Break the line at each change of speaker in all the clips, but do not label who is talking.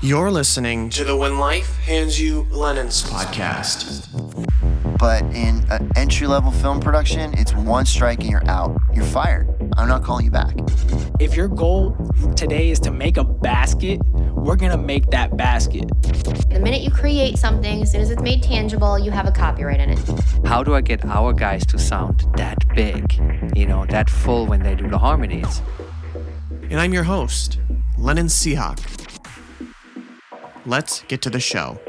You're listening to the When Life Hands You Lemons podcast.
But in an entry-level film production, it's one strike and you're out. You're fired. I'm not calling you back.
If your goal today is to make a basket, we're going to make that basket.
The minute you create something, as soon as it's made tangible, you have a copyright in it.
How do I get our guys to sound that big, that full when they do the harmonies?
And I'm your host, Lennon Seahawk. Let's get to the show.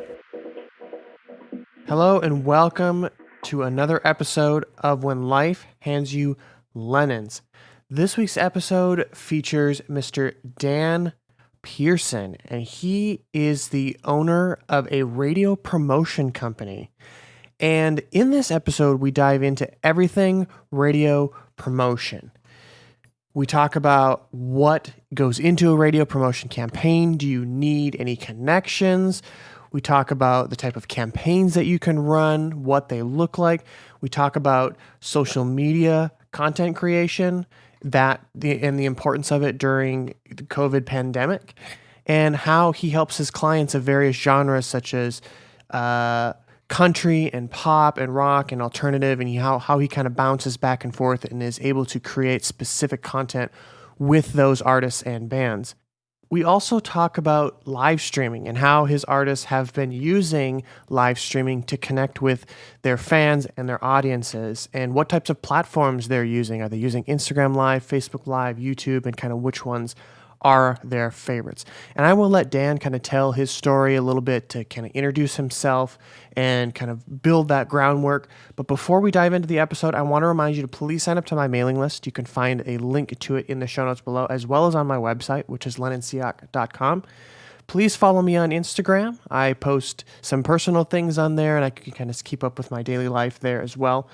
Hello and welcome to another episode of When Life Hands You Lemons. This week's episode features Mr. Dan Pearson, and he is the owner of a radio promotion company. And in this episode, we dive into everything radio promotion. We talk about what goes into a radio promotion campaign. Do you need any connections? We talk about the type of campaigns that you can run, what they look like. We talk about social media content creation, and the importance of it during the COVID pandemic, and how he helps his clients of various genres such as country and pop and rock and alternative, and how he kind of bounces back and forth and is able to create specific content with those artists and bands. We also talk about live streaming and how his artists have been using live streaming to connect with their fans and their audiences, and what types of platforms they're using. Are they using Instagram Live, Facebook Live, YouTube, and kind of which ones are their favorites? And I will let Dan kind of tell his story a little bit to kind of introduce himself and kind of build that groundwork. But before we dive into the episode, I want to remind you to please sign up to my mailing list. You can find a link to it in the show notes below, as well as on my website, which is lennonseahawk.com. Please follow me on Instagram. I post some personal things on there, and I can kind of keep up with my daily life there as well.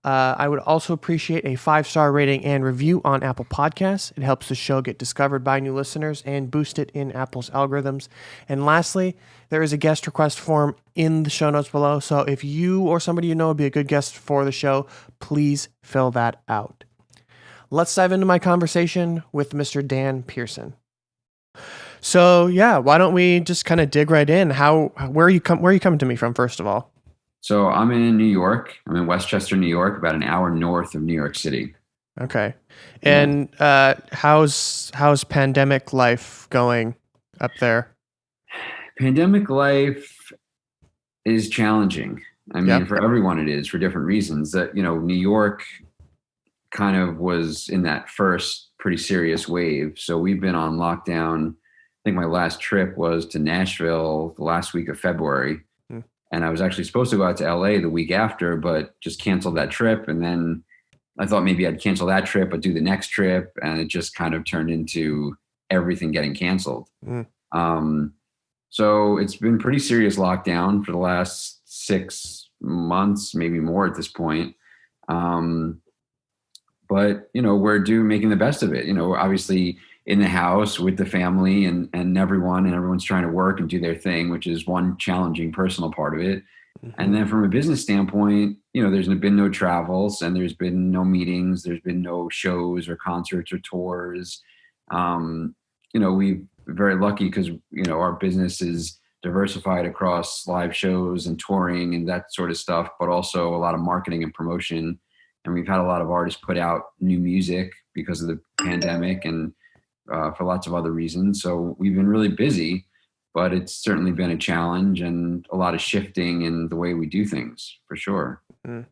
I would also appreciate a 5-star rating and review on Apple Podcasts. It helps the show get discovered by new listeners and boost it in Apple's algorithms. And lastly, there is a guest request form in the show notes below. So if you or somebody you know would be a good guest for the show, please fill that out. Let's dive into my conversation with Mr. Dan Pearson. So yeah, why don't we just kind of dig right in? Where are you coming to me from, first of all?
So I'm in New York. I'm in Westchester, New York, about an hour north of New York City.
Okay. And how's pandemic life going up there?
Pandemic life is challenging. I mean,
Yep.
For everyone it is, for different reasons. That, New York kind of was in that first pretty serious wave. So we've been on lockdown. I think my last trip was to Nashville the last week of February. And I was actually supposed to go out to LA the week after, but just canceled that trip. And then I thought maybe I'd cancel that trip, but do the next trip. And it just kind of turned into everything getting canceled. So it's been pretty serious lockdown for the last 6 months, maybe more at this point. But, we're making the best of it. We're obviously in the house with the family and everyone's trying to work and do their thing, which is one challenging personal part of it. Mm-hmm. And then from a business standpoint, there's been no travels and there's been no meetings. There's been no shows or concerts or tours. We're very lucky because, our business is diversified across live shows and touring and that sort of stuff, but also a lot of marketing and promotion. And we've had a lot of artists put out new music because of the pandemic and for lots of other reasons. So we've been really busy, but it's certainly been a challenge and a lot of shifting in the way we do things, for sure.
Mm.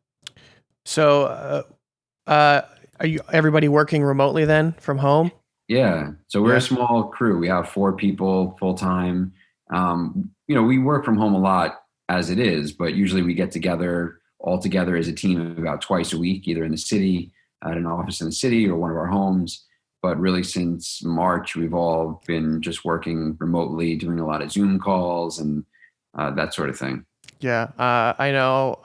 So are you everybody working remotely then from home?
Yeah. So we're a small crew. We have 4 people full time. We work from home a lot as it is, but usually we get together all together as a team about twice a week, either in the city, at an office in the city or one of our homes. But really since March, we've all been just working remotely, doing a lot of Zoom calls and that sort of thing.
Yeah, I know.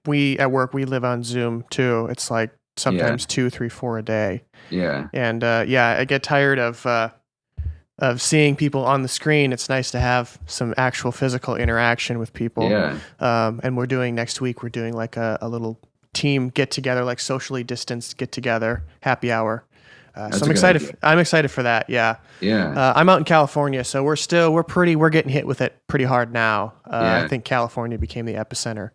We at work, we live on Zoom too. It's like sometimes 2, 3, 4 a day.
Yeah.
And I get tired of seeing people on the screen. It's nice to have some actual physical interaction with people.
Yeah.
And next week, we're doing like a little team get together, like socially distanced get together, happy hour.
That's
So
a
I'm
good
excited.
idea.
I'm excited for that. Yeah.
Yeah.
I'm out in California, so we're getting hit with it pretty hard now. I
Yeah.
think California became the epicenter,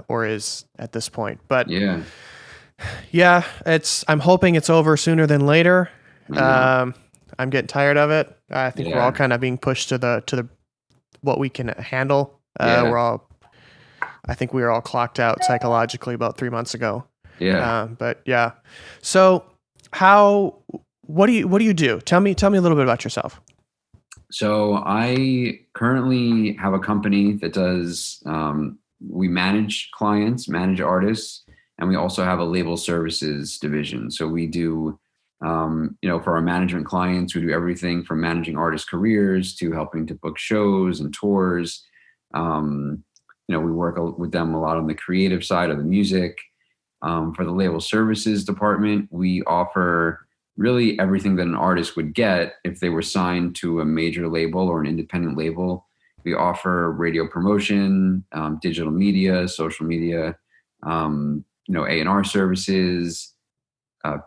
or is at this point. But
Yeah.
yeah, I'm hoping it's over sooner than later.
I know.
I'm getting tired of it. I think we're all
Yeah.
kind of being pushed to the what we can handle.
Yeah.
I think we were all clocked out psychologically about 3 months ago.
Yeah.
But yeah. So what do you do? Tell me a little bit about yourself.
So I currently have a company that does, we manage clients, manage artists, and we also have a label services division. So we do, for our management clients, we do everything from managing artist careers to helping to book shows and tours. We work with them a lot on the creative side of the music. For the label services department, we offer really everything that an artist would get if they were signed to a major label or an independent label. We offer radio promotion, digital media, social media, A&R services,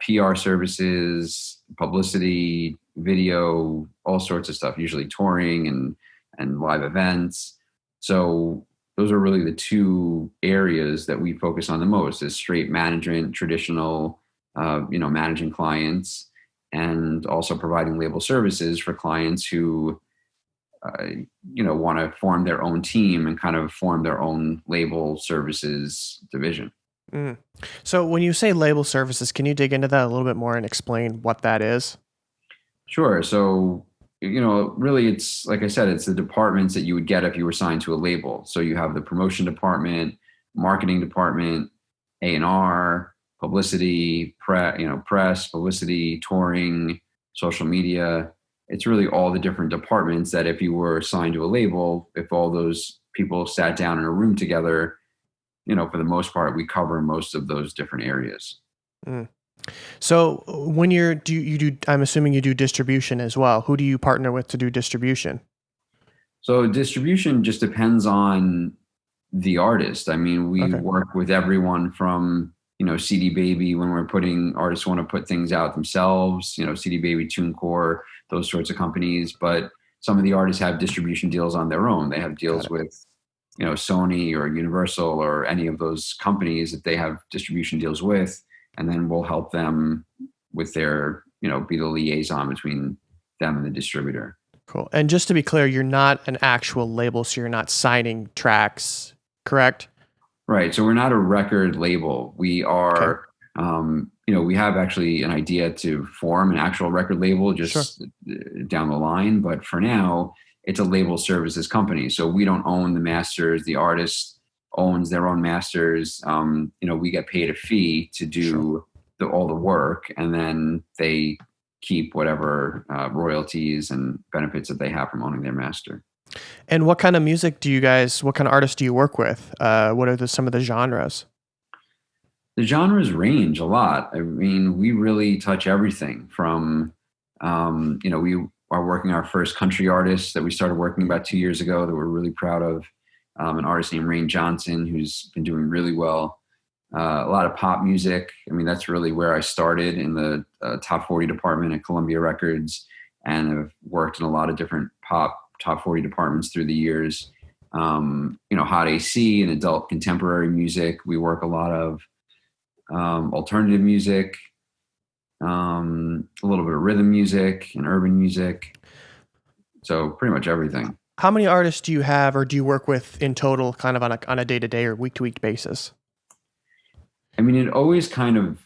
PR services, publicity, video, all sorts of stuff, usually touring and live events. So those are really the two areas that we focus on the most: is straight management, traditional, managing clients, and also providing label services for clients who, want to form their own team and kind of form their own label services division.
Mm. So when you say label services, can you dig into that a little bit more and explain what that is?
Sure. So, really, it's like I said, it's the departments that you would get if you were signed to a label. So you have the promotion department, marketing department, A&R, publicity, press, publicity, touring, social media. It's really all the different departments that if you were signed to a label, if all those people sat down in a room together, for the most part, we cover most of those different areas.
Mm. So when I'm assuming you do distribution as well. Who do you partner with to do distribution?
So distribution just depends on the artist. I mean, we
Okay.
work with everyone from, CD Baby when artists want to put things out themselves, CD Baby, TuneCore, those sorts of companies. But some of the artists have distribution deals on their own. They have deals with, Sony or Universal or any of those companies that they have distribution deals with. And then we'll help them with their, be the liaison between them and the distributor.
Cool. And just to be clear, you're not an actual label, so you're not signing tracks, correct?
Right. So we're not a record label. We are, we have actually an idea to form an actual record label just down the line. But for now, it's a label services company. So we don't own the masters. The artist owns their own masters. We get paid a fee to do all the work, and then they keep whatever royalties and benefits that they have from owning their master.
And what kind of music what kind of artists do you work with? What are some of the genres?
The genres range a lot. I mean, we really touch everything from, we are working our first country artist that we started working about 2 years ago that we're really proud of. An artist named Rain Johnson, who's been doing really well. A lot of pop music. I mean, that's really where I started, in the top 40 department at Columbia Records, and have worked in a lot of different pop top 40 departments through the years. Hot AC and adult contemporary music. We work a lot of alternative music, a little bit of rhythm music and urban music. So pretty much everything.
How many artists do you have, or do you work with in total, kind of on a day-to-day or week-to-week basis?
I mean, it always kind of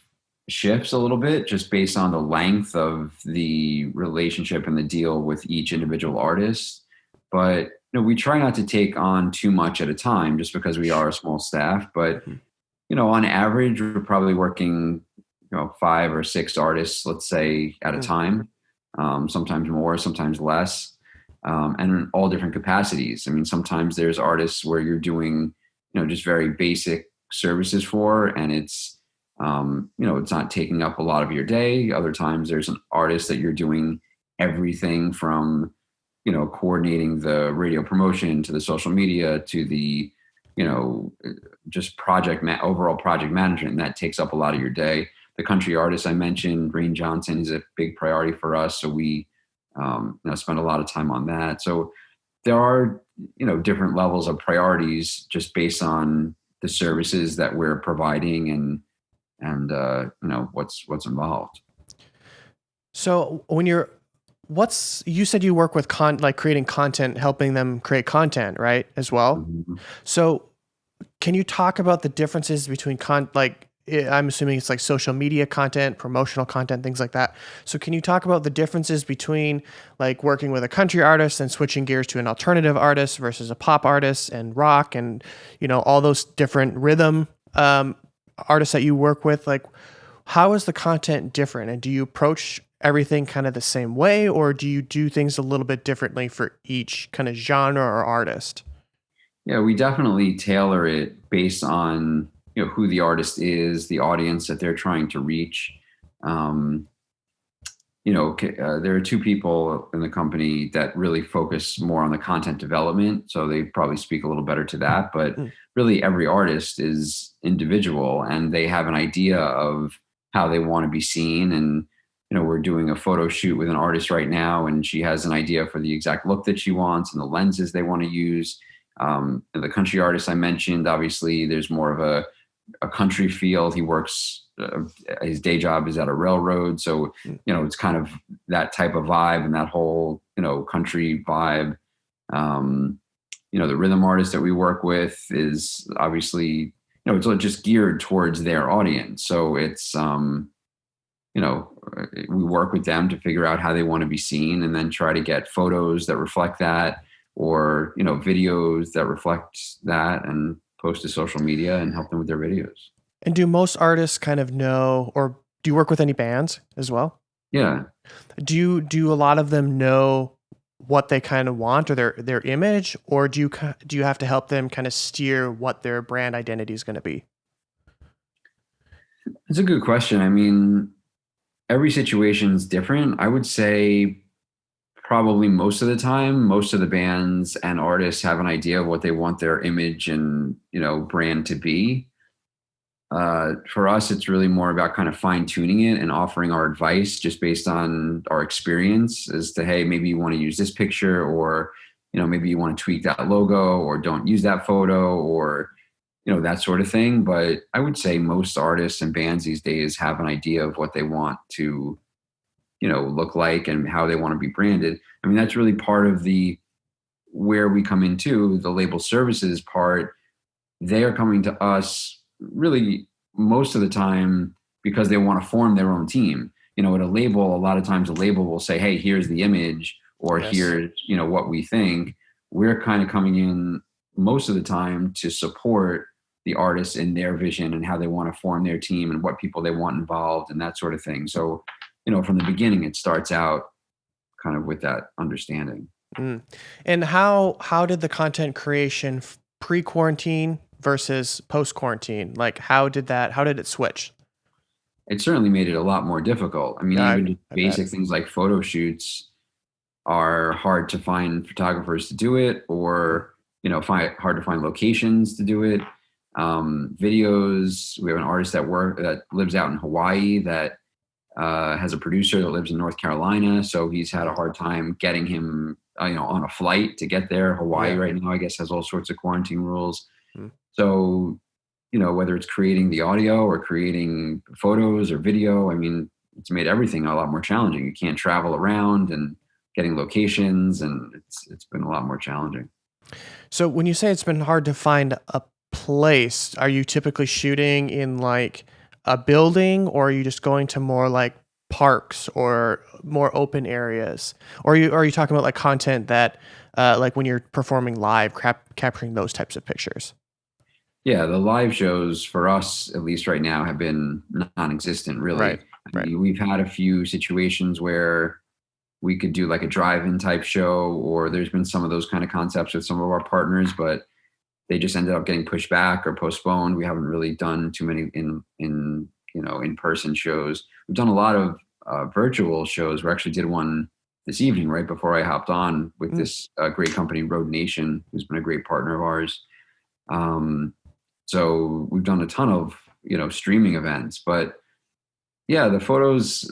shifts a little bit just based on the length of the relationship and the deal with each individual artist. But we try not to take on too much at a time, just because we are a small staff. But on average, we're probably working 5 or 6 artists, let's say, at a time. Sometimes more, sometimes less, and in all different capacities. I mean, sometimes there's artists where you're doing just very basic services for, and it's it's not taking up a lot of your day. Other times there's an artist that you're doing everything from coordinating the radio promotion to the social media to the just overall project management, and that takes up a lot of your day. the country artists I mentioned, Rain Johnson is a big priority for us. So we, spend a lot of time on that. So there are, different levels of priorities just based on the services that we're providing and what's involved.
So when you said you work with creating content, helping them create content, right? As well.
Mm-hmm.
So can you talk about the differences between I'm assuming it's like social media content, promotional content, things like that. So can you talk about the differences between like working with a country artist and switching gears to an alternative artist versus a pop artist and rock and, all those different rhythm artists that you work with? Like, how is the content different? And do you approach everything kind of the same way, or do you do things a little bit differently for each kind of genre or artist?
Yeah, we definitely tailor it based on who the artist is, the audience that they're trying to reach. There are two people in the company that really focus more on the content development, so they probably speak a little better to that. But really, every artist is individual, and they have an idea of how they want to be seen. And we're doing a photo shoot with an artist right now, and she has an idea for the exact look that she wants and the lenses they want to use. The country artist I mentioned, obviously, there's more of a country feel. He works, his day job is at a railroad. So, it's kind of that type of vibe and that whole, country vibe. The rhythm artist that we work with is obviously, it's just geared towards their audience. So it's, we work with them to figure out how they want to be seen and then try to get photos that reflect that, or, videos that reflect that, and post to social media and help them with their videos.
And do most artists kind of know, or do you work with any bands as well?
Yeah.
Do a lot of them know what they kind of want, or their image, or do you have to help them kind of steer what their brand identity is going to be?
It's a good question. I mean, every situation is different. I would say probably most of the time, most of the bands and artists have an idea of what they want their image and, brand to be. For us, it's really more about kind of fine tuning it and offering our advice just based on our experience as to, hey, maybe you want to use this picture, or, maybe you want to tweak that logo, or don't use that photo, or, that sort of thing. But I would say most artists and bands these days have an idea of what they want to look like and how they want to be branded. I mean, that's really part of where we come into the label services part. They are coming to us really most of the time because they want to form their own team. At a label, a lot of times a label will say, hey, here's the image, or
Yes.
Here's, what we think. We're kind of coming in most of the time to support the artists in their vision and how they want to form their team and what people they want involved and that sort of thing. So, from the beginning, it starts out kind of with that understanding.
Mm. And how did the content creation pre-quarantine versus post-quarantine, like how did it switch?
It certainly made it a lot more difficult. I mean, even just
I
basic
bet.
things like photo shoots are hard to find photographers to do it, or hard to find locations to do it. Videos, we have an artist that lives out in Hawaii that has a producer that lives in North Carolina, so he's had a hard time getting him, on a flight to get there. Hawaii right now, I guess, has all sorts of quarantine rules. So, whether it's creating the audio or creating photos or video, I mean, it's made everything a lot more challenging. You can't travel around and getting locations, and it's been a lot more challenging.
So when you say it's been hard to find a place, are you typically shooting in like a building, or are you just going to more like parks or more open areas? Or are you talking about like content that like when you're performing live, capturing those types of pictures?
Yeah, the live shows for us, at least right now, have been non-existent, really.
Right.
I mean, we've had a few situations where we could do like a drive-in type show, or there's been some of those kind of concepts with some of our partners, but they just ended up getting pushed back or postponed. We haven't really done too many in-person shows. We've done a lot of virtual shows. We actually did one this evening right before I hopped on with this great company, Road Nation, who's been a great partner of ours. So we've done a ton of streaming events, but Yeah, the photos,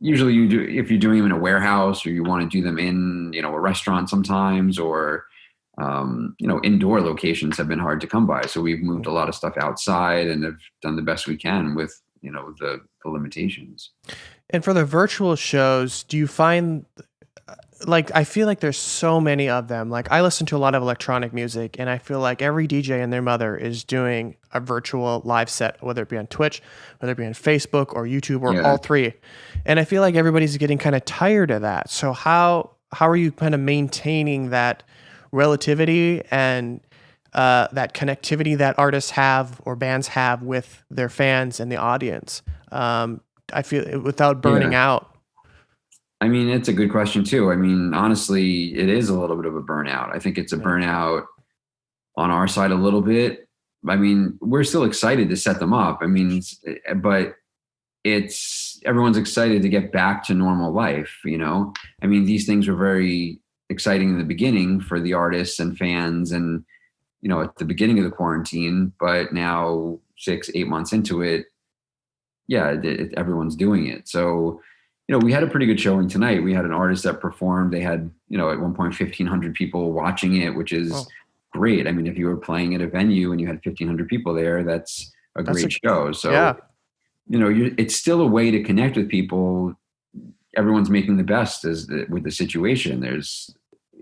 usually you do, if you're doing them in a warehouse or you want to do them in, a restaurant sometimes, or, indoor locations have been hard to come by. So we've moved a lot of stuff outside and have done the best we can with, the limitations.
And for the virtual shows, do you find, like, I feel like there's so many of them. Like, I listen to a lot of electronic music, and I feel like every DJ and their mother is doing a virtual live set, whether it be on Twitch, whether it be on Facebook or YouTube, or all three. And I feel like everybody's getting kind of tired of that. So how are you kind of maintaining that relativity and that connectivity that artists have or bands have with their fans and the audience? I feel without burning out.
I mean, it's a good question too. I mean, honestly, it is a little bit of a burnout. I think it's a burnout on our side a little bit. I mean, we're still excited to set them up. I mean, but everyone's excited to get back to normal life, I mean, these things were very exciting in the beginning for the artists and fans and, at the beginning of the quarantine, but now 6-8 months into it, everyone's doing it. So, we had a pretty good showing tonight. We had an artist that performed. They had, at one point, 1,500 people watching it, which is great. I mean, if you were playing at a venue and you had 1,500 people there, that's a great show. So, it's still a way to connect with people. Everyone's making the best with the situation.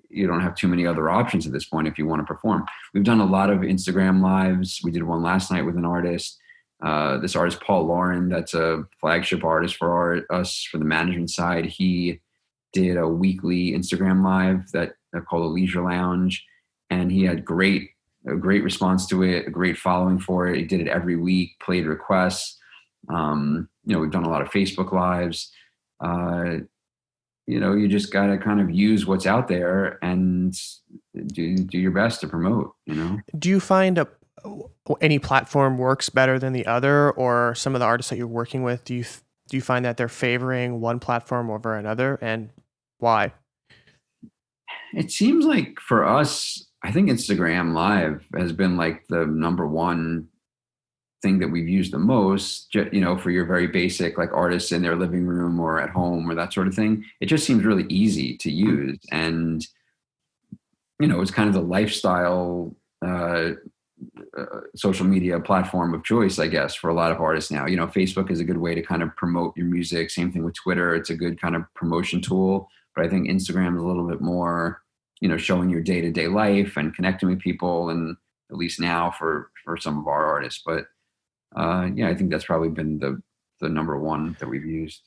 You don't have too many other options at this point if you want to perform. We've done a lot of Instagram lives. We did one last night with an artist. This artist, Paul Loren, that's a flagship artist for us for the management side. He did a weekly Instagram live that called a Leisure Lounge, and he had a great response to it, a great following for it. He did it every week, played requests. We've done a lot of Facebook lives. You just got to kind of use what's out there and do your best to promote,
Do you find any platform works better than the other, or some of the artists that you're working with, do you find that they're favoring one platform over another, and why?
It seems like for us, I think Instagram Live has been like the number one thing that we've used the most, for your very basic, like artists in their living room or at home or that sort of thing. It just seems really easy to use. And, it's kind of the lifestyle, social media platform of choice, I guess, for a lot of artists now. Facebook is a good way to kind of promote your music. Same thing with Twitter. It's a good kind of promotion tool. But I think Instagram is a little bit more, showing your day-to-day life and connecting with people, and at least now for some of our artists. But I think that's probably been the number one that we've used.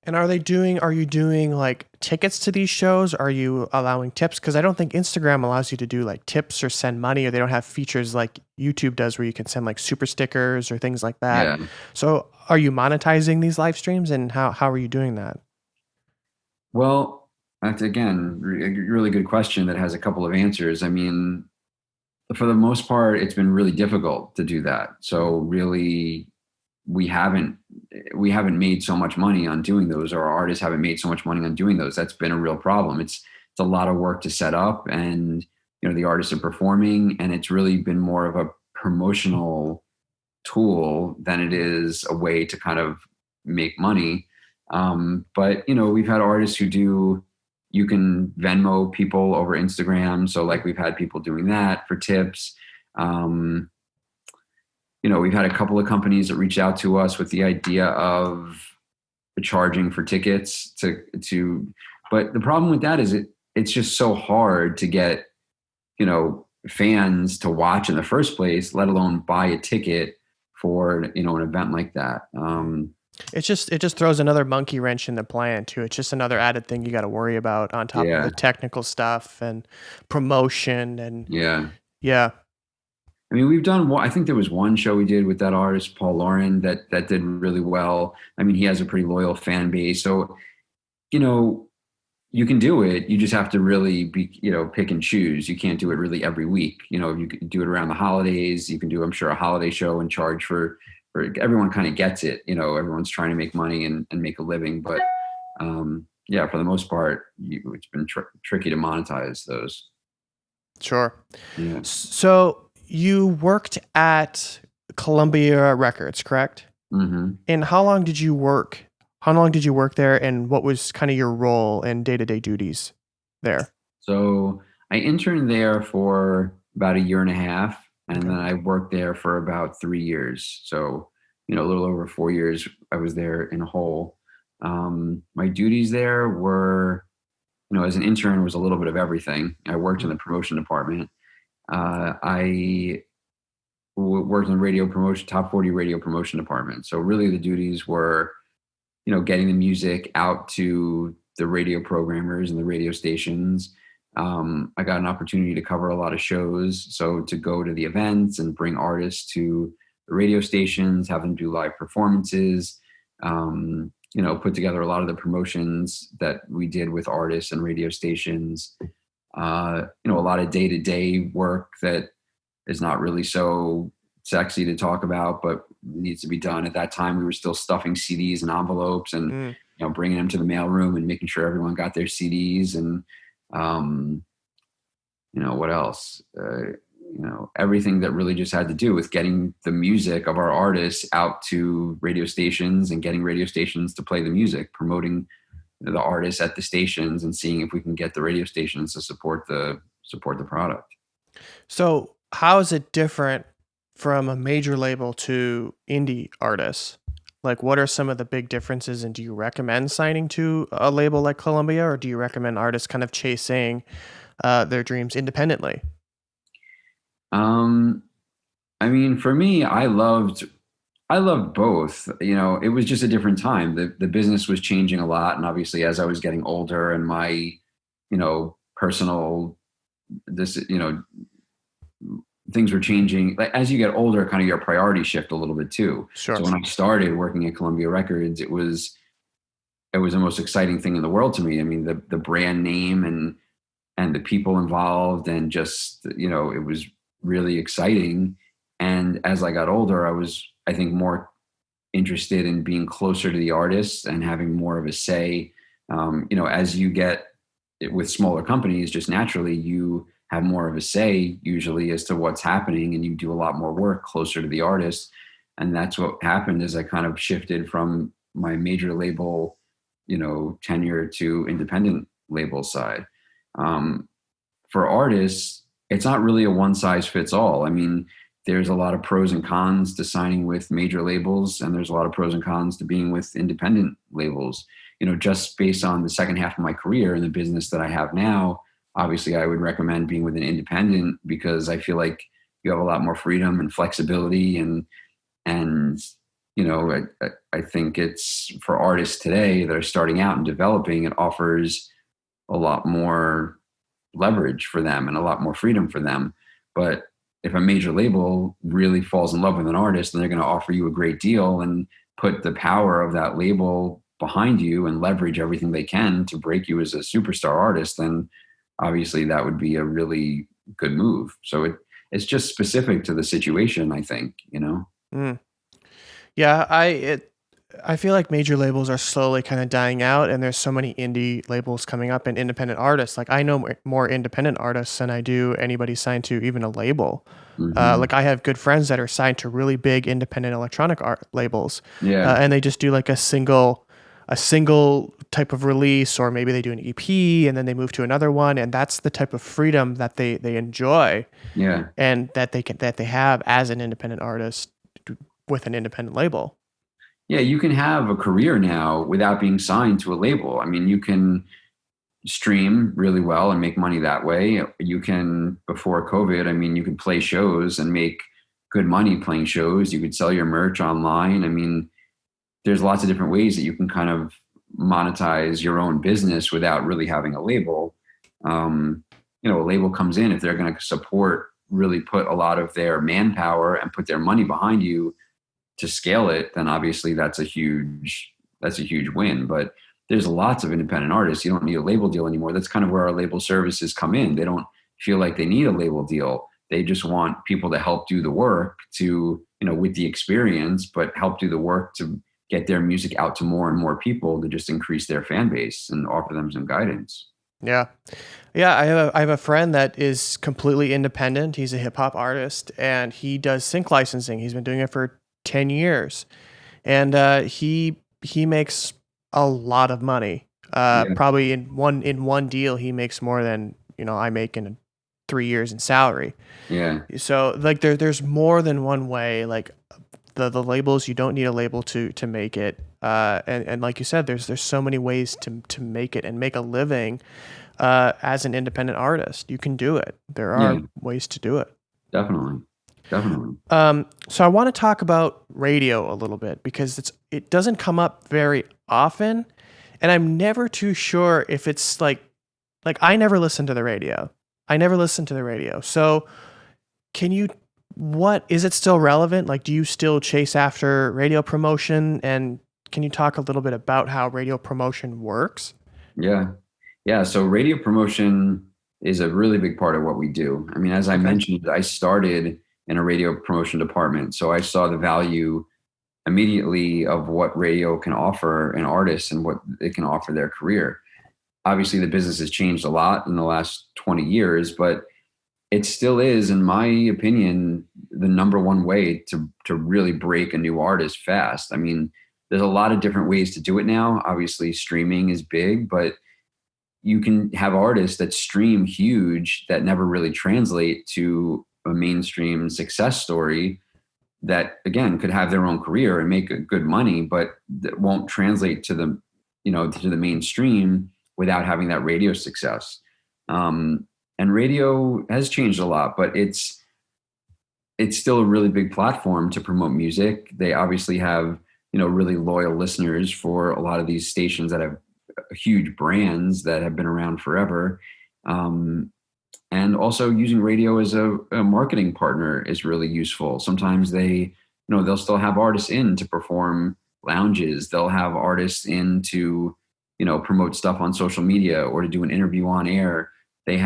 And are you doing like tickets to these shows? Are you allowing tips? Because I don't think Instagram allows you to do like tips or send money, or they don't have features like YouTube does where you can send like super stickers or things like that. Yeah. So are you monetizing these live streams, and how are you doing that?
Well, that's again, a really good question that has a couple of answers. I mean, for the most part, it's been really difficult to do that. So really, we haven't made so much money on doing those, or our artists haven't made so much money on doing those. That's been a real problem. It's a lot of work to set up, and the artists are performing, and it's really been more of a promotional tool than it is a way to kind of make money. But we've had artists who you can Venmo people over Instagram. So like we've had people doing that for tips. We've had a couple of companies that reached out to us with the idea of charging for tickets but the problem with that is it's just so hard to get, fans to watch in the first place, let alone buy a ticket for, an event like that.
It just throws another monkey wrench in the plan too. It's just another added thing you got to worry about on top of the technical stuff and promotion and yeah.
I mean, we've done I think there was one show we did with that artist, Paul Loren, that did really well. I mean, he has a pretty loyal fan base. So, you can do it. You just have to really be, pick and choose. You can't do it really every week. You can do it around the holidays. You can do, I'm sure, a holiday show and charge for everyone kind of gets it. Everyone's trying to make money and make a living. But for the most part, it's been tricky to monetize those.
Sure.
Yeah.
So you worked at Columbia Records, correct?
Mm-hmm.
And how long did you work? How long did you work there, and what was kind of your role and day-to-day duties there?
So I interned there for about a year and a half, and
Okay.
then I worked there for about 3 years. So, a little over 4 years I was there in a whole. My duties there were, as an intern, was a little bit of everything. I worked in the promotion department. I worked in the radio promotion, top 40 radio promotion department. So really the duties were, getting the music out to the radio programmers and the radio stations. I got an opportunity to cover a lot of shows. So to go to the events and bring artists to the radio stations, have them do live performances, put together a lot of the promotions that we did with artists and radio stations. A lot of day-to-day work that is not really so sexy to talk about, but needs to be done. At that time, we were still stuffing CDs in envelopes and bringing them to the mailroom and making sure everyone got their CDs. And what else? Everything that really just had to do with getting the music of our artists out to radio stations and getting radio stations to play the music, promoting the artists at the stations, and seeing if we can get the radio stations to support the product.
So how is it different from a major label to indie artists? Like, what are some of the big differences, and do you recommend signing to a label like Columbia, or do you recommend artists kind of chasing their dreams independently?
For me, I loved both. It was just a different time. The business was changing a lot, and obviously as I was getting older and my, personal things were changing. Like, as you get older, kind of your priorities shift a little bit too.
Sure.
So when I started working at Columbia Records, it was the most exciting thing in the world to me. I mean, the brand name and the people involved, and just, it was really exciting. And as I got older, I was, I think, more interested in being closer to the artists and having more of a say. As you get with smaller companies, just naturally, you have more of a say usually as to what's happening, and you do a lot more work closer to the artist. And that's what happened as I kind of shifted from my major label, tenure to independent label side. For artists, it's not really a one size fits all. I mean, there's a lot of pros and cons to signing with major labels, and there's a lot of pros and cons to being with independent labels. Just based on the second half of my career and the business that I have now, obviously I would recommend being with an independent, because I feel like you have a lot more freedom and flexibility. And I think it's, for artists today that are starting out and developing, it offers a lot more leverage for them and a lot more freedom for them. But if a major label really falls in love with an artist, then they're going to offer you a great deal and put the power of that label behind you and leverage everything they can to break you as a superstar artist, then obviously that would be a really good move. So it's just specific to the situation, I think,
Yeah, I feel like major labels are slowly kind of dying out, and there's so many indie labels coming up and independent artists. Like, I know more independent artists than I do anybody signed to even a label.
Mm-hmm.
Like, I have good friends that are signed to really big independent electronic art labels.
Yeah.
And they just do like a single type of release, or maybe they do an EP and then they move to another one, and that's the type of freedom that they enjoy.
Yeah.
And that they have as an independent artist with an independent label.
Yeah, you can have a career now without being signed to a label. I mean, you can stream really well and make money that way. You can, before COVID, I mean, you could play shows and make good money playing shows. You could sell your merch online. I mean, there's lots of different ways that you can kind of monetize your own business without really having a label. A label comes in, if they're going to support, really put a lot of their manpower and put their money behind you to scale it, then obviously that's a huge win. But there's lots of independent artists. You don't need a label deal anymore. That's kind of where our label services come in. They don't feel like they need a label deal. They just want people to help do the work to, with the experience, but help do the work to get their music out to more and more people, to just increase their fan base and offer them some guidance.
Yeah. I have a friend that is completely independent. He's a hip hop artist, and he does sync licensing. He's been doing it for 10 years. and he makes a lot of money.
Yeah.
Probably in one deal, he makes more than I make in 3 years in salary.
Yeah.
So like there's more than one way. Like the labels, you don't need a label to make it. And like you said, there's so many ways to make it and make a living as an independent artist. You can do it. There are ways to do it.
Definitely.
So I want to talk about radio a little bit because it doesn't come up very often, and I'm never too sure if it's like I never listen to the radio. So what is it still relevant? Like, do you still chase after radio promotion? And can you talk a little bit about how radio promotion works?
Yeah. So radio promotion is a really big part of what we do. I mean, as I mentioned, I started in a radio promotion department. So I saw the value immediately of what radio can offer an artist and what it can offer their career. Obviously, the business has changed a lot in the last 20 years, but it still is, in my opinion, the number one way to really break a new artist fast. I mean, there's a lot of different ways to do it now. Obviously, streaming is big, but you can have artists that stream huge that never really translate to a mainstream success story that, again, could have their own career and make good money, but that won't translate to the mainstream without having that radio success. And radio has changed a lot, but it's still a really big platform to promote music. They obviously have, really loyal listeners for a lot of these stations that have huge brands that have been around forever. And also using radio as a marketing partner is really useful. Sometimes they'll still have artists in to perform lounges. They'll have artists in to, promote stuff on social media or to do an interview on air. They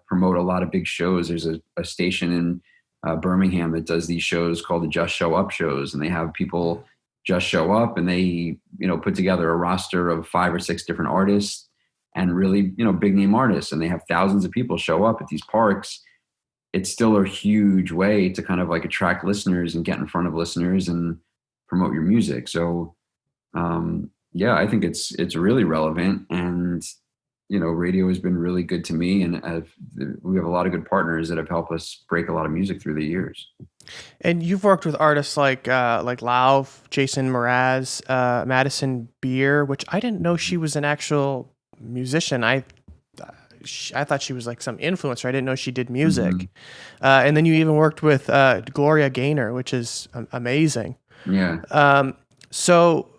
promote a lot of big shows. There's a station in Birmingham that does these shows called the Just Show Up shows, and they have people just show up and they, put together a roster of 5 or 6 different artists and really, big name artists, and they have thousands of people show up at these parks. It's still a huge way to kind of like attract listeners and get in front of listeners and promote your music. So, I think it's really relevant, and radio has been really good to me, and we have a lot of good partners that have helped us break a lot of music through the years.
And you've worked with artists like Lauv, Jason Mraz, Madison Beer, which I didn't know she was an actual musician. I thought she was like some influencer. I didn't know she did music. Mm-hmm. And then you even worked with Gloria Gaynor, which is amazing.
Yeah.
So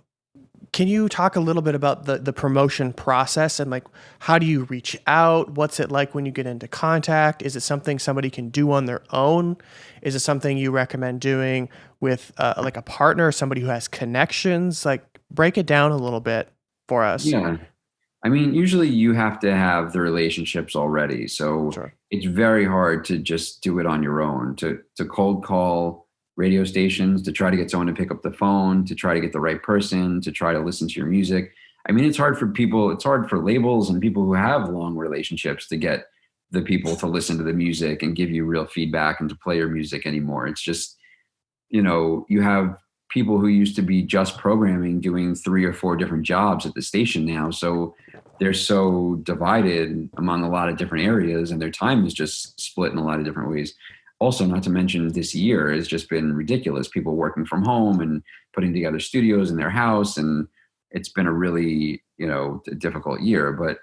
can you talk a little bit about the promotion process and like how do you reach out? What's it like when you get into contact? Is it something somebody can do on their own? Is it something you recommend doing with like a partner, somebody who has connections? Like break it down a little bit for us.
Yeah. I mean, usually you have to have the relationships already. So
Sure.
It's very hard to just do it on your own, to cold call radio stations, to try to get someone to pick up the phone, to try to get the right person, to try to listen to your music. I mean, it's hard for labels and people who have long relationships to get the people to listen to the music and give you real feedback and to play your music anymore. It's just, you have people who used to be just programming doing 3 or 4 different jobs at the station now. So they're so divided among a lot of different areas, and their time is just split in a lot of different ways. Also, not to mention this year has just been ridiculous. People working from home and putting together studios in their house. And it's been a really, difficult year. But,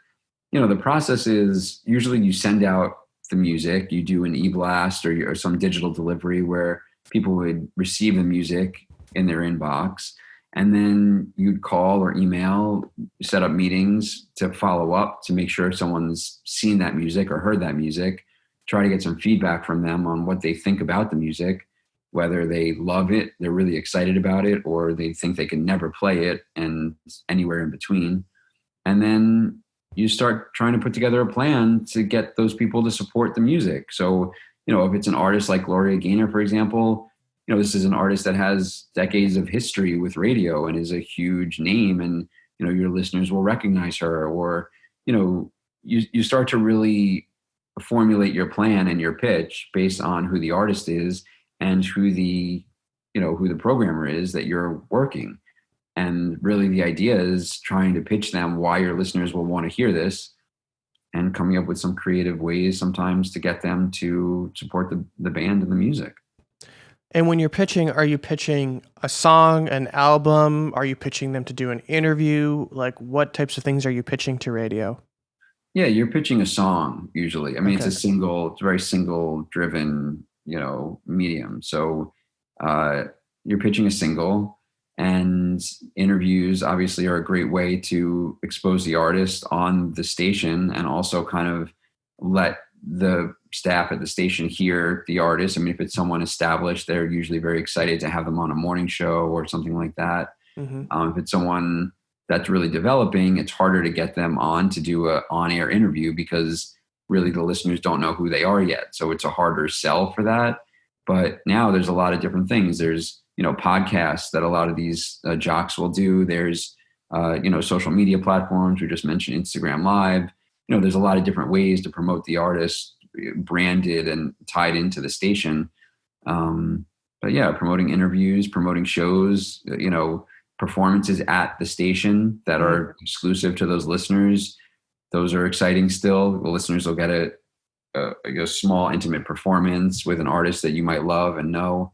the process is usually you send out the music, you do an e-blast or some digital delivery where people would receive the music in their inbox. And then you'd call or email, set up meetings to follow up to make sure someone's seen that music or heard that music. Try to get some feedback from them on what they think about the music, whether they love it, they're really excited about it, or they think they can never play it, and anywhere in between. And then you start trying to put together a plan to get those people to support the music. So, if it's an artist like Gloria Gaynor, for example, this is an artist that has decades of history with radio and is a huge name, and, your listeners will recognize her, or, you start to really formulate your plan and your pitch based on who the artist is and who the programmer is that you're working. And really the idea is trying to pitch them why your listeners will want to hear this, and coming up with some creative ways sometimes to get them to support the band and the music.
And when you're pitching, are you pitching a song, an album? Are you pitching them to do an interview? Like, what types of things are you pitching to radio?
Yeah, you're pitching a song usually. I mean,
Okay.
it's a very single driven, medium. So you're pitching a single, and interviews obviously are a great way to expose the artist on the station, and also kind of let the staff at the station hear the artist. I mean, if it's someone established, they're usually very excited to have them on a morning show or something like that.
Mm-hmm.
If it's someone that's really developing, it's harder to get them on to do a on-air interview, because really the listeners don't know who they are yet. So it's a harder sell for that. But now there's a lot of different things. There's, podcasts that a lot of these jocks will do. There's, social media platforms. We just mentioned Instagram Live. There's a lot of different ways to promote the artist, branded and tied into the station. But yeah, promoting interviews, promoting shows, performances at the station that are exclusive to those listeners. Those are exciting still. The listeners will get a small intimate performance with an artist that you might love and know.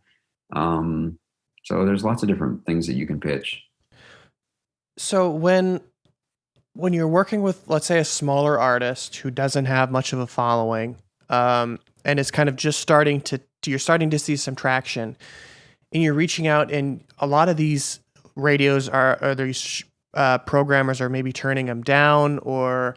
So there's lots of different things that you can pitch.
So when you're working with, let's say, a smaller artist who doesn't have much of a following, and is kind of just you're starting to see some traction, and you're reaching out, and a lot of these radios are these programmers are maybe turning them down, or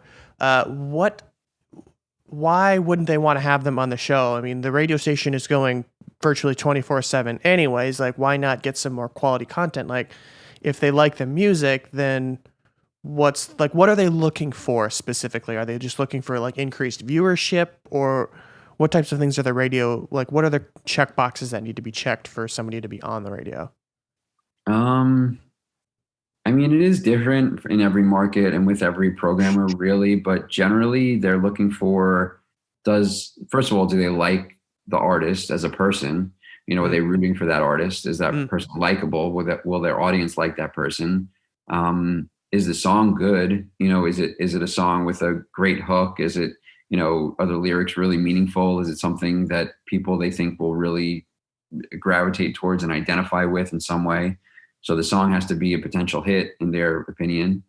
why wouldn't they want to have them on the show? I mean, the radio station is going virtually 24/7 anyways. Like, why not get some more quality content? Like, if they like the music, then what are they looking for specifically? Are they just looking for like increased viewership, or what types of things are the radio, like what are the check boxes that need to be checked for somebody to be on the radio?
I mean, it is different in every market and with every programmer, really, but generally they're looking for, first of all, do they like the artist as a person? Are they rooting for that artist? Is that person likable? Will their audience like that person? Is the song good? Is it a song with a great hook? Is it, are the lyrics really meaningful? Is it something that they think will really gravitate towards and identify with in some way? So the song has to be a potential hit in their opinion.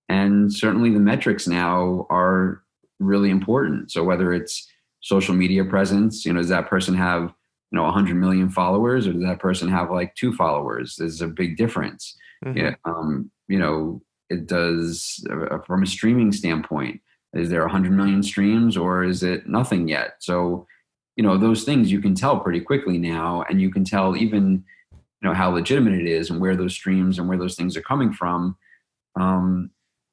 And certainly the metrics now are really important. So whether it's social media presence, does that person have, 100 million followers, or does that person have like 2 followers? There's a big difference.
Mm-hmm.
Yeah. It does from a streaming standpoint. Is there 100 million streams, or is it nothing yet? So, those things you can tell pretty quickly now, and you can tell even, how legitimate it is and where those streams and where those things are coming from.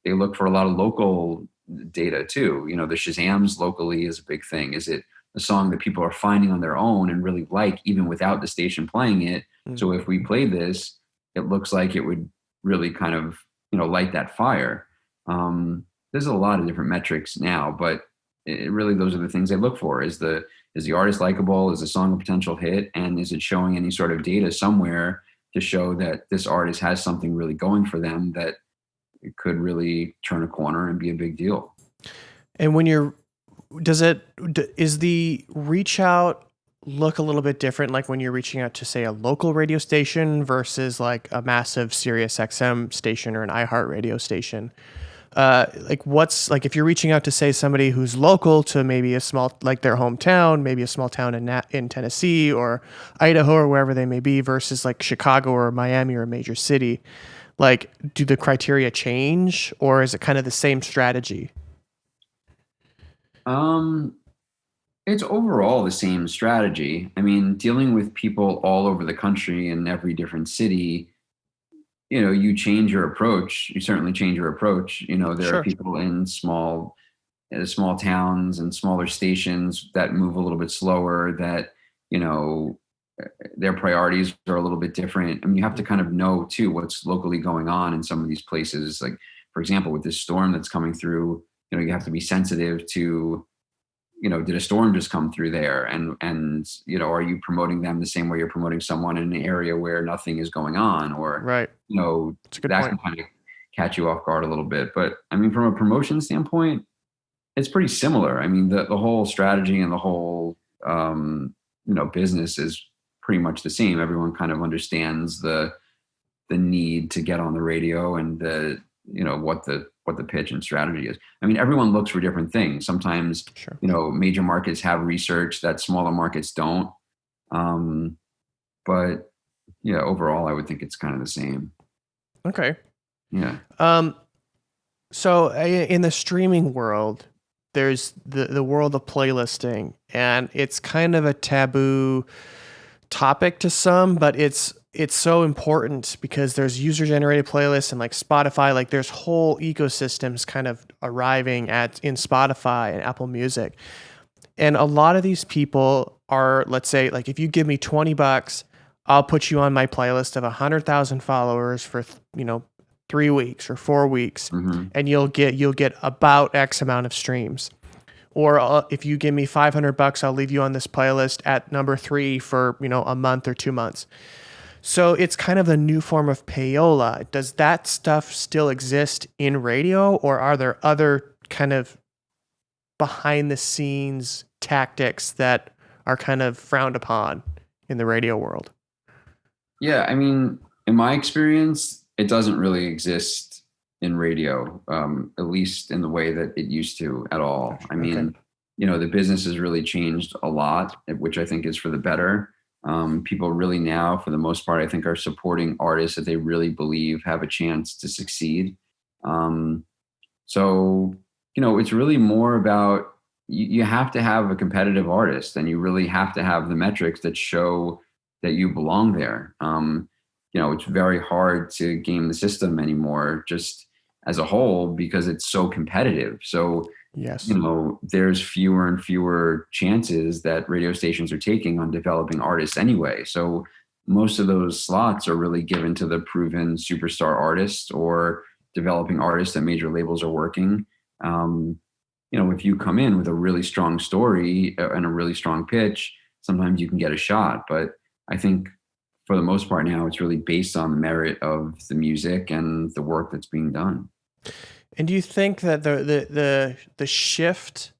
They look for a lot of local data too. The Shazams locally is a big thing. Is it a song that people are finding on their own and really like, even without the station playing it? Mm-hmm. So if we play this, it looks like it would really kind of, light that fire. There's a lot of different metrics now, but really those are the things they look for. Is the artist likable? Is the song a potential hit? And is it showing any sort of data somewhere to show that this artist has something really going for them, that it could really turn a corner and be a big deal?
And when is the reach out look a little bit different? Like when you're reaching out to, say, a local radio station versus like a massive Sirius XM station or an iHeart radio station? If you're reaching out to, say, somebody who's local to maybe a small, like their hometown, maybe a small town in Tennessee or Idaho or wherever they may be, versus like Chicago or Miami or a major city, like, do the criteria change, or is it kind of the same strategy?
It's overall the same strategy. I mean, dealing with people all over the country in every different city, you change your approach. You certainly change your approach. There
Sure.
are people in small towns and smaller stations that move a little bit slower, that, their priorities are a little bit different. I mean, you have to kind of know too what's locally going on in some of these places. Like, for example, with this storm that's coming through, you have to be sensitive to, did a storm just come through there? And, are you promoting them the same way you're promoting someone in an area where nothing is going on? Or,
Right. It's a good
that
point.
can kind of catch you off guard a little bit. But I mean, from a promotion standpoint, it's pretty similar. I mean, the whole strategy and the whole, business is pretty much the same. Everyone kind of understands the need to get on the radio and what the pitch and strategy is. I mean, everyone looks for different things. Sometimes,
Sure.
Major markets have research that smaller markets don't. But yeah, overall, I would think it's kind of the same.
Okay.
Yeah.
So in the streaming world, there's the world of playlisting, and it's kind of a taboo topic to some, but it's so important because there's user generated playlists and like Spotify, like there's whole ecosystems kind of arriving in Spotify and Apple Music. And a lot of these people are, let's say, like if you give me $20, I'll put you on my playlist of 100,000 followers for 3 weeks or 4 weeks, and you'll get about X amount of streams. Or if you give me $500, I'll leave you on this playlist at number 3 for a month or 2 months. So it's kind of the new form of payola. Does that stuff still exist in radio, or are there other kind of behind the scenes tactics that are kind of frowned upon in the radio world?
Yeah, I mean, in my experience, it doesn't really exist in radio, at least in the way that it used to at all. I mean, the business has really changed a lot, which I think is for the better. People really now, for the most part, I think are supporting artists that they really believe have a chance to succeed. So, it's really more about you have to have a competitive artist, and you really have to have the metrics that show that you belong there. It's very hard to game the system anymore, just as a whole, because it's so competitive. So,
yes,
there's fewer and fewer chances that radio stations are taking on developing artists anyway. So most of those slots are really given to the proven superstar artists or developing artists that major labels are working. If you come in with a really strong story and a really strong pitch, sometimes you can get a shot. But I think for the most part now, it's really based on the merit of the music and the work that's being done.
And do you think that the shift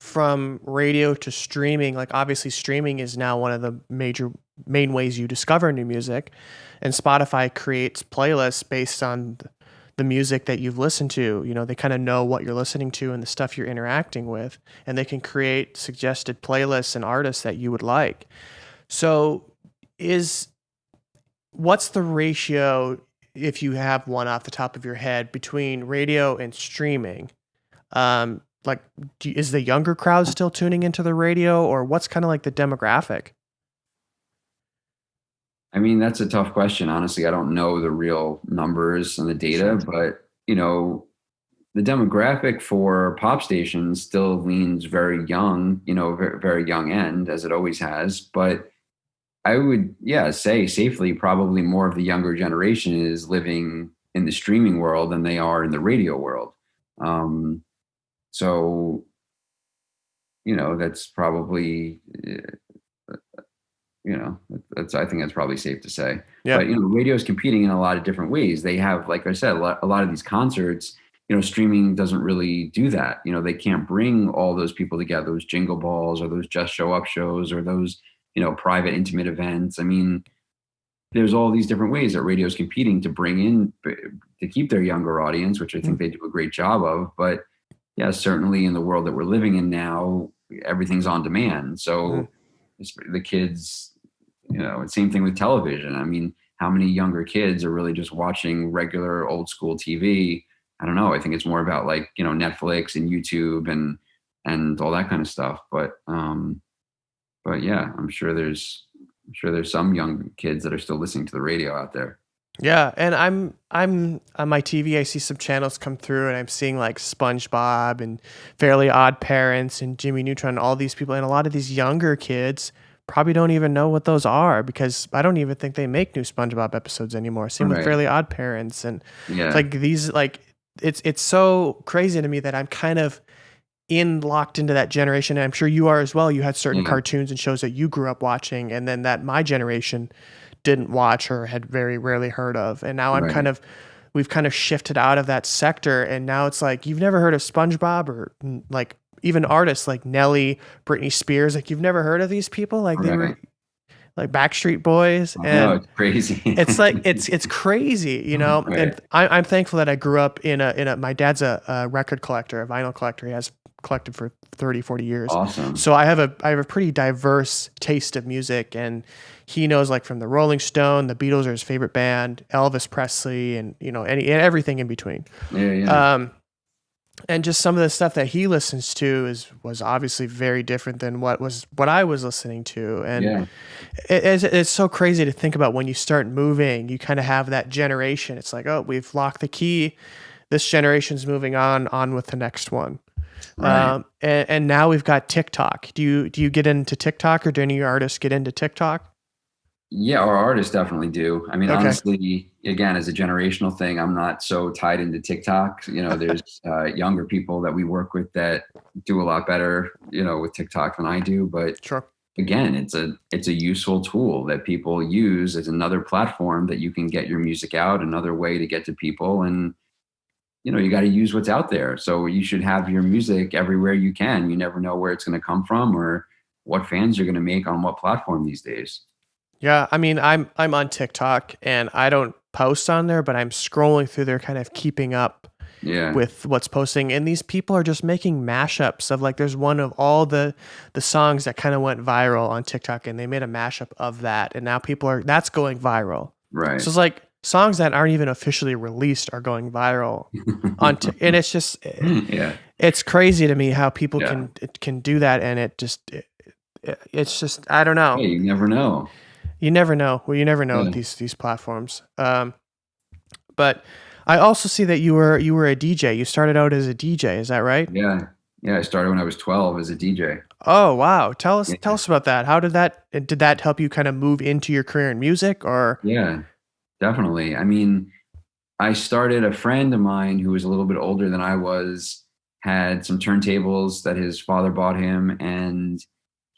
from radio to streaming, like obviously streaming is now one of the main ways you discover new music, and Spotify creates playlists based on the music that you've listened to. They kind of know what you're listening to and the stuff you're interacting with, and they can create suggested playlists and artists that you would like. So what's the ratio, if you have one off the top of your head, between radio and streaming? Is the younger crowd still tuning into the radio, or what's kind of like the demographic?
I mean, that's a tough question. Honestly, I don't know the real numbers and the data, but the demographic for pop stations still leans very young, very, very young end, as it always has. But I would, say safely, probably more of the younger generation is living in the streaming world than they are in the radio world. So, that's probably, I think that's probably safe to say.
Yeah.
But, radio is competing in a lot of different ways. They have, like I said, a lot of these concerts, streaming doesn't really do that. They can't bring all those people together, those jingle balls or those just show up shows or those, private intimate events. I mean, there's all these different ways that radio is competing to bring in, to keep their younger audience, which I think they do a great job of. But yeah, certainly in the world that we're living in now, everything's on demand. So the kids, same thing with television. I mean, how many younger kids are really just watching regular old school TV? I don't know. I think it's more about like, Netflix and YouTube and all that kind of stuff. But yeah, I'm sure there's some young kids that are still listening to the radio out there.
Yeah, and I'm on my TV. I see some channels come through, and I'm seeing like SpongeBob and Fairly Odd Parents and Jimmy Neutron, and all these people, and a lot of these younger kids probably don't even know what those are, because I don't even think they make new SpongeBob episodes anymore. Same with Fairly Odd Parents, and it's like these, like it's so crazy to me that I'm kind of locked into that generation, and I'm sure you are as well. You had certain cartoons and shows that you grew up watching, and then that my generation didn't watch or had very rarely heard of. And now
Right.
we've kind of shifted out of that sector. And now it's like, you've never heard of SpongeBob or like even artists like Nelly, Britney Spears. Like you've never heard of these people. Like they were
Right.
like Backstreet Boys.
I know,
And
it's crazy.
it's like, it's crazy, you know?
Right.
And I'm thankful that I grew up my dad's a record collector, a vinyl collector. He has collected for 30, 40 years.
Awesome.
So I have a pretty diverse taste of music, and he knows like from the Rolling Stone, the Beatles are his favorite band, Elvis Presley, and you know, everything in between.
Yeah.
And just some of the stuff that he listens to was obviously very different than what I was listening to. And
Yeah.
it's so crazy to think about when you start moving, you kind of have that generation. It's like, oh, we've locked the key. This generation's moving on with the next one.
Right.
And now we've got TikTok. Do you get into TikTok, or do any of your artists get into TikTok?
Yeah, our artists definitely do. I mean,
Okay.
honestly, again, as a generational thing, I'm not so tied into TikTok. You know, there's younger people that we work with that do a lot better, you know, with TikTok than I do. But
Sure.
again, it's a useful tool that people use as another platform that you can get your music out, another way to get to people. And, you know, you got to use what's out there. So you should have your music everywhere you can. You never know where it's going to come from or what fans you're going to make on what platform these days.
Yeah, I mean, I'm on TikTok and I don't post on there, but I'm scrolling through there, kind of keeping up
Yeah.
with what's posting. And these people are just making mashups of like, there's one of all the songs that kind of went viral on TikTok, and they made a mashup of that, and now that's going viral.
Right.
So it's like songs that aren't even officially released are going viral and it's just
Yeah.
it's crazy to me how people
Yeah.
can do that, and it's just I don't know.
Hey, you never know.
You never know. Well, you never know
Yeah.
with these platforms. But I also see that you were a DJ. You started out as a DJ. Is that right?
Yeah. Yeah. I started when I was 12 as a DJ.
Oh, wow. Tell us
Yeah.
about that. How did that help you kind of move into your career in music, or?
Yeah, definitely. I mean, I started, a friend of mine who was a little bit older than I was, had some turntables that his father bought him, and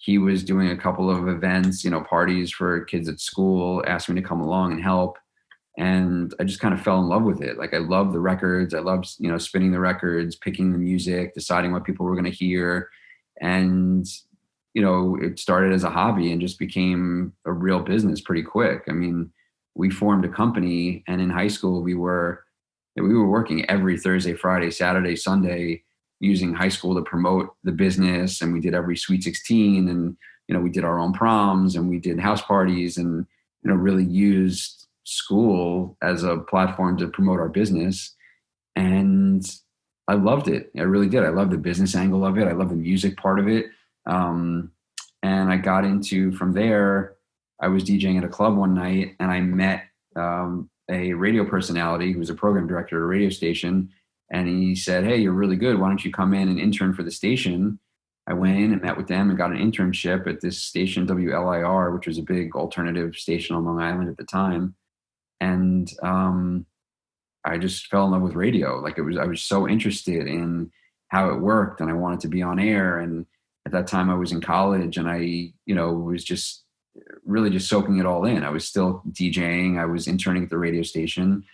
he was doing a couple of events, you know, parties for kids at school, asked me to come along and help. And I just kind of fell in love with it. Like, I love the records. I loved, you know, spinning the records, picking the music, deciding what people were going to hear. And, you know, it started as a hobby and just became a real business pretty quick. I mean, we formed a company, and in high school we were working every Thursday, Friday, Saturday, Sunday, using high school to promote the business. And we did every Sweet 16, and, you know, we did our own proms, and we did house parties, and, you know, really used school as a platform to promote our business. And I loved it. I really did. I loved the business angle of it. I loved the music part of it. And I got into, from there, I was DJing at a club one night, and I met a radio personality who was a program director at a radio station. And he said, "Hey, you're really good. Why don't you come in and intern for the station?" I went in and met with them and got an internship at this station, WLIR, which was a big alternative station on Long Island at the time. And I just fell in love with radio. Like, I was so interested in how it worked, and I wanted to be on air. And at that time I was in college, and I, you know, was just really just soaking it all in. I was still DJing. I was interning at the radio station.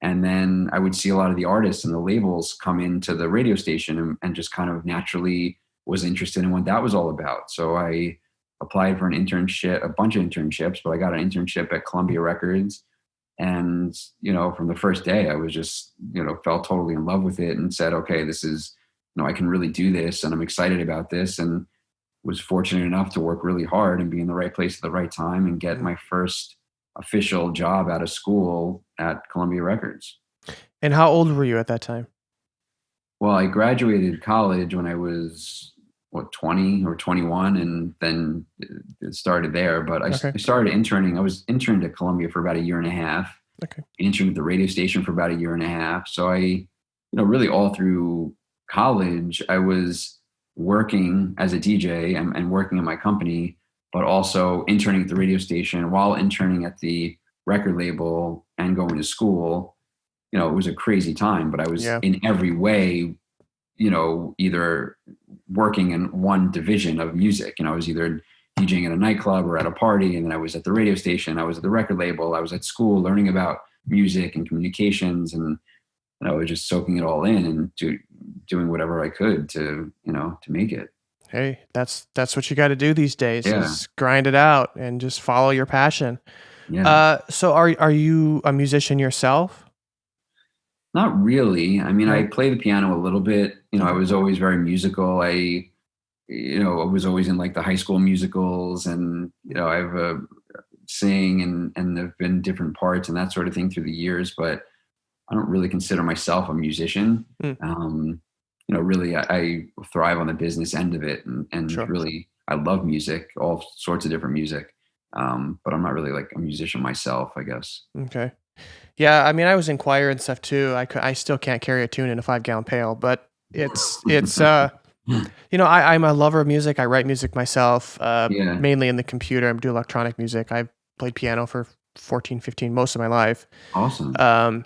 And then I would see a lot of the artists and the labels come into the radio station, and just kind of naturally was interested in what that was all about. So I applied for an internship, a bunch of internships, but I got an internship at Columbia Records. And, you know, from the first day, I was just, you know, fell totally in love with it and said, okay, this is, you know, I can really do this, and I'm excited about this. And was fortunate enough to work really hard and be in the right place at the right time and get my first official job out of school at Columbia Records.
And how old were you at that time?
Well, I graduated college when I was 20 or 21, and then it started there. But I started interning. I was interned at Columbia for about a year and a half.
Okay.
Interned at the radio station for about a year and a half. So I, you know, really all through college, I was working as a DJ and working in my company, but also interning at the radio station while interning at the record label and going to school. You know, it was a crazy time, but I was in every way, you know, either working in one division of music. You know, I was either DJing at a nightclub or at a party, and then I was at the radio station, I was at the record label, I was at school learning about music and communications, and I was just soaking it all in and doing whatever I could to make it.
Hey, that's what you got to do these days,
Yeah.
is grind it out and just follow your passion.
Yeah.
So are you a musician yourself?
Not really. I mean, I
No.
play the piano a little bit. I was always very musical. I was always in like the high school musicals, and I've sing and there've been different parts and that sort of thing through the years, but I don't really consider myself a musician.
Mm.
Really, I thrive on the business end of it, and
Sure.
really, I love music, all sorts of different music. But I'm not really like a musician myself, I guess.
Okay. Yeah, I mean, I was in choir and stuff too. I still can't carry a tune in a 5-gallon pail, but it's I'm a lover of music. I write music myself,
Yeah.
mainly in the computer. I do electronic music. I played piano for 14, 15, most of my life.
Awesome.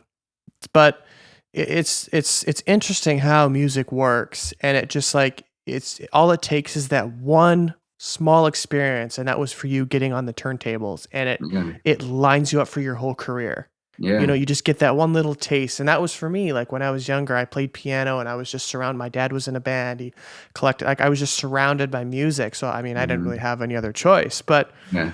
But it's interesting how music works, and it just like it's all it takes is that one small experience, and that was for you getting on the turntables, and
Yeah.
it lines you up for your whole career.
Yeah.
You just get that one little taste. And that was for me. Like when I was younger, I played piano and I was just surrounded. My dad was in a band. He collected, like I was just surrounded by music. So, I mean, I didn't really have any other choice, but,
Yeah.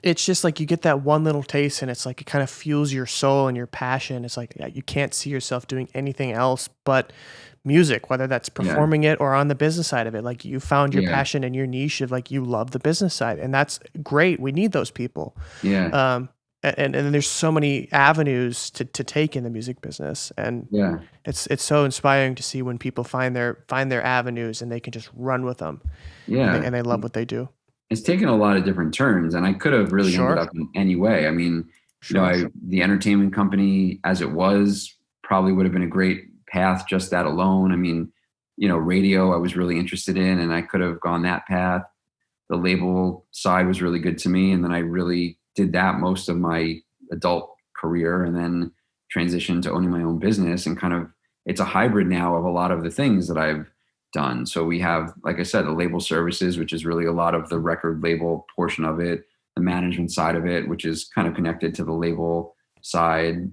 it's just like you get that one little taste, and it's like it kind of fuels your soul and your passion. It's like you can't see yourself doing anything else but music, whether that's performing it or on the business side of it. Like you found your passion and your niche of like you love the business side, and that's great. We need those people.
Yeah.
And there's so many avenues to take in the music business, and
Yeah.
it's so inspiring to see when people find their avenues and they can just run with them.
Yeah.
And they love what they do.
It's taken a lot of different turns, and I could have really
Sure.
ended up in any way. I mean,
Sure.
the entertainment company as it was probably would have been a great path, just that alone. I mean, radio I was really interested in, and I could have gone that path. The label side was really good to me, and then I really did that most of my adult career, and then transitioned to owning my own business, and kind of it's a hybrid now of a lot of the things that I've done. So we have, like I said, the label services, which is really a lot of the record label portion of it, the management side of it, which is kind of connected to the label side.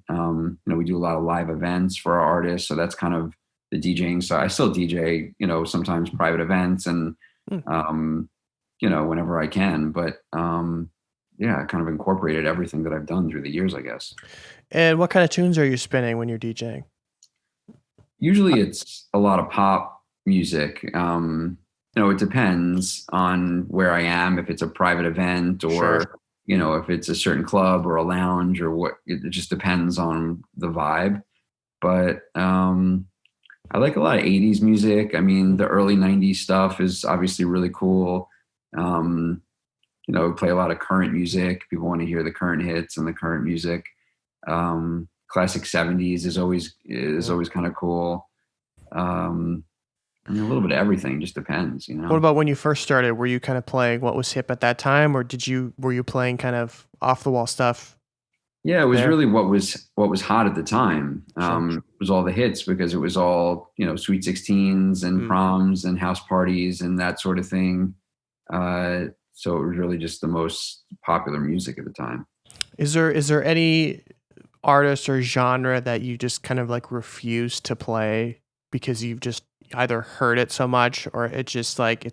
We do a lot of live events for our artists, so that's kind of the DJing. So I still DJ, sometimes private events and whenever I can. But I kind of incorporated everything that I've done through the years, I guess.
And what kind of tunes are you spinning when you're DJing?
Usually it's a lot of pop music. It depends on where I am, if it's a private event or,
Sure.
if it's a certain club or a lounge or what, it just depends on the vibe. But I like a lot of 80s music. I mean, the early 90s stuff is obviously really cool. We play a lot of current music. People want to hear the current hits and the current music. Classic 70s is always kind of cool. A little bit of everything, just depends,
What about when you first started? Were you kind of playing what was hip at that time, or were you playing kind of off the wall stuff?
Yeah, it was
there?
really what was hot at the time.
Sure.
It was all the hits, because it was all, Sweet 16s and proms and house parties and that sort of thing. So it was really just the most popular music at the time.
Is there any artist or genre that you just kind of like refuse to play because you've just either heard it so much, or it just like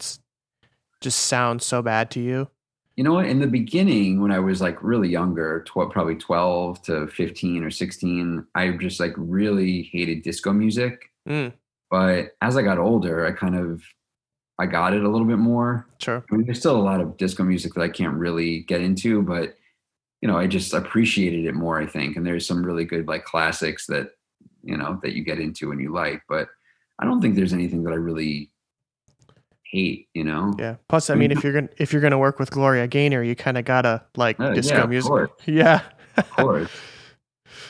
just sounds so bad to you?
You know what? In the beginning, when I was like really younger, probably 12 to 15 or 16, I just like really hated disco music.
Mm,
But as I got older, I got it a little bit more.
sure.
I mean, there's still a lot of disco music that I can't really get into, but I just appreciated it more, I think. And there's some really good like classics that that you get into and you like, but I don't think there's anything that I really hate.
Yeah. Plus, I mean, if you're gonna work with Gloria Gaynor, you kind of gotta like disco
Yeah, of
music.
course.
Yeah.
Of course.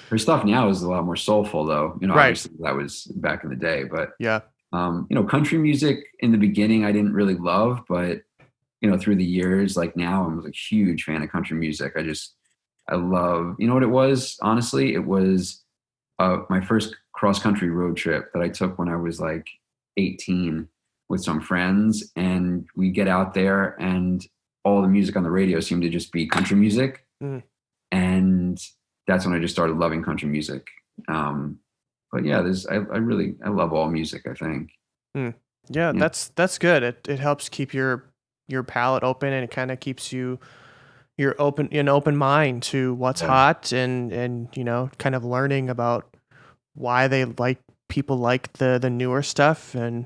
Her stuff now is a lot more soulful, though.
Right.
Obviously that was back in the day, but
Yeah.
country music in the beginning I didn't really love, but through the years, like now I'm a huge fan of country music. I love, what it was? Honestly, it was my first cross country road trip that I took when I was like 18. with some friends, and we get out there, and all the music on the radio seemed to just be country music. And that's when I just started loving country music. But yeah, I love all music, I think.
Yeah, that's good. It helps keep your palate open, and it kind of keeps you're open mind to what's hot, and kind of learning about why people like the newer stuff, and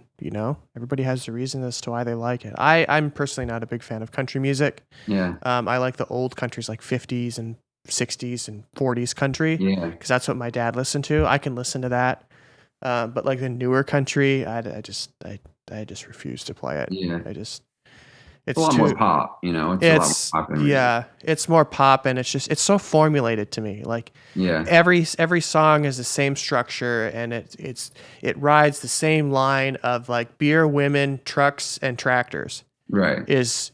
everybody has a reason as to why they like it. I'm personally not a big fan of country music. I like the old countries, like 50s and 60s and 40s country, because that's what my dad listened to. I can listen to that, but like the newer country, I just refuse to play it. It's
a lot more pop, it's a lot more pop.
Yeah, it's more pop, and it's so formulated to me. Like every song is the same structure, and it rides the same line of like beer, women, trucks, and tractors.
Right.
Is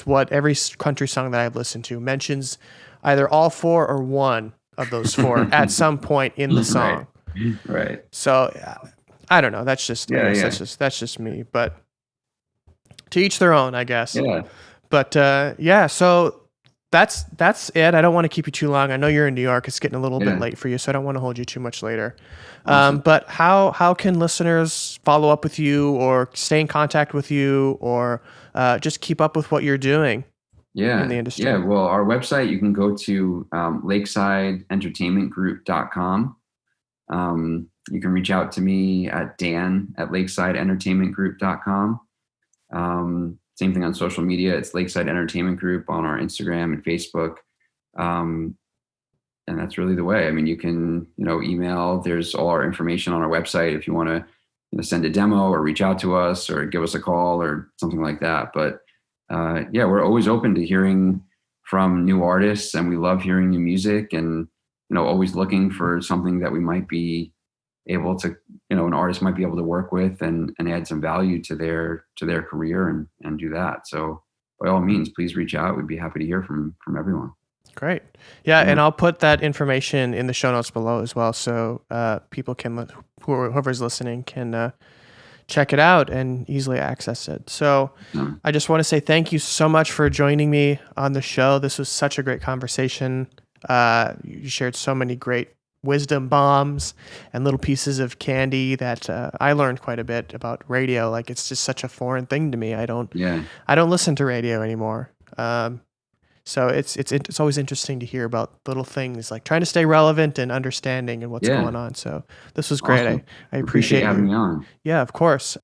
what every country song that I've listened to mentions either all four or one of those four at some point in the song.
Right.
So I don't know. That's just that's just me, but. To each their own, I guess.
Yeah.
But so that's it. I don't want to keep you too long. I know you're in New York. It's getting a little bit late for you, so I don't want to hold you too much later.
Awesome.
But how can listeners follow up with you, or stay in contact with you, or just keep up with what you're doing in the industry?
Yeah, well, our website, you can go to lakesideentertainmentgroup.com. You can reach out to me at dan@lakesideentertainmentgroup.com. Same thing on social media. It's Lakeside Entertainment Group on our Instagram and Facebook. And that's really the way. I mean, you can, email. There's all our information on our website if you want to send a demo or reach out to us or give us a call or something like that. But we're always open to hearing from new artists, and we love hearing new music, and always looking for something that we might be able to, an artist might be able to work with and add some value to their career and do that. So by all means, please reach out. We'd be happy to hear from everyone.
Great. Yeah. And I'll put that information in the show notes below as well. So people can, whoever's listening can check it out and easily access it. So I just want to say thank you so much for joining me on the show. This was such a great conversation. You shared so many great wisdom bombs and little pieces of candy that I learned quite a bit about radio. Like, it's just such a foreign thing to me. I don't listen to radio anymore. So it's always interesting to hear about little things, like trying to stay relevant and understanding and what's going on. So this was great.
Awesome.
I appreciate
having
you.
me on.
Yeah, of course.